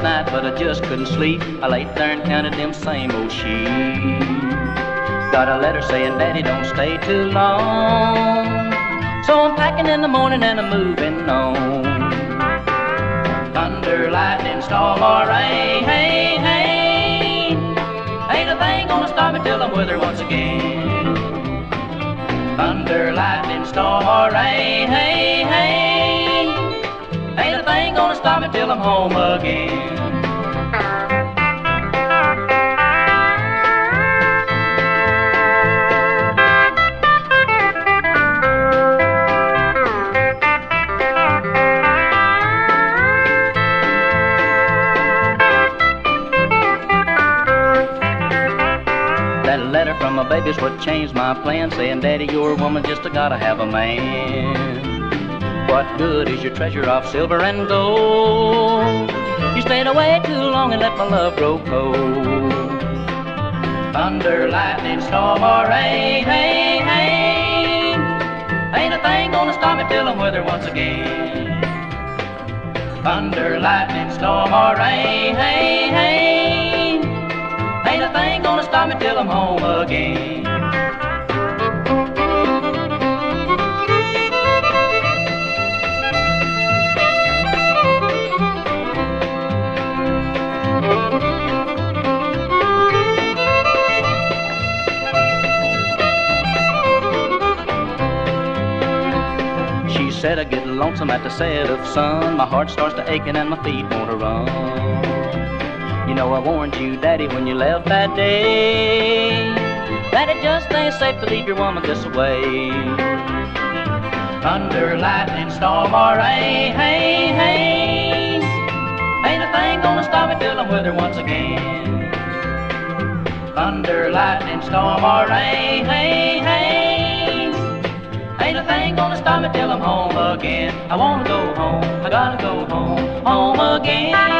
last night, but I just couldn't sleep. I laid there and counted them same old sheep. Got a letter saying, Daddy, don't stay too long. So I'm packing in the morning and I'm moving on. Thunder, lightning, storm, or rain, hey, hey, ain't a thing gonna stop me till I'm with her once again. Thunder, lightning, storm, or rain, hey, hey, ain't a thing gonna stop me till I'm home again. That letter from my baby's what changed my plan, saying, Daddy, you're a woman, just gotta have a man. What good is your treasure of silver and gold? You stayed away too long and let my love grow cold. Thunder, lightning, storm, or rain, hey, hey, ain't a thing gonna stop me till I'm with her once again. Thunder, lightning, storm, or rain, hey, hey, ain't a thing gonna stop me till I'm home again. She said I get lonesome at the set of sun. My heart starts to aching and my feet want to run. You know I warned you, Daddy, when you left that day, that it just ain't safe to leave your woman this way. Thunder, lightning, storm, or rain, hey, hey, ain't a thing gonna stop me till I'm with her once again. Thunder, lightning, storm, or rain, hey, hey, ain't a thing gonna stop me till I'm home again. I wanna go home, I gotta go home, home again.